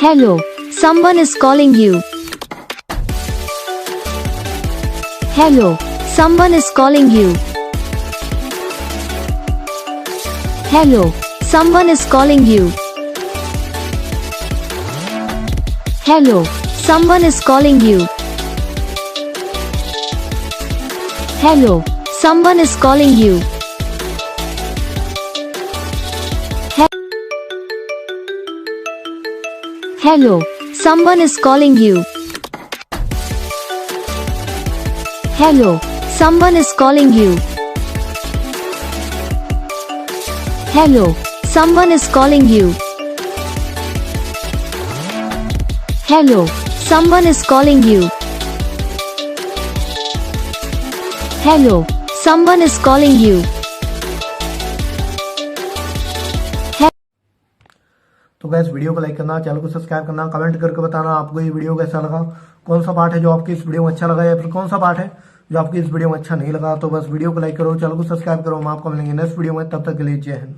Hello, someone is calling you. Hello, someone is calling you. Hello, someone is calling you. Hello, someone is calling you. Hello, someone is calling you. Hello, someone is calling you. Hello, someone is calling you. Hello, someone is calling you. Hello, someone is calling you. Hello, someone is calling you. तो gas video को like करना, channel को subscribe करना, comment करके बताना आपको ये video कैसा लगा, कौन सा पार्ट है जो आपकी इस वीडियो में अच्छा लगा या फिर कौन सा पार्ट है जो आपकी इस वीडियो में अच्छा नहीं लगा। तो बस वीडियो को लाइक करो, चैनल को सब्सक्राइब करो। हम आपको मिलेंगे नेक्स्ट वीडियो में, तब तक के लिए जय हिंद।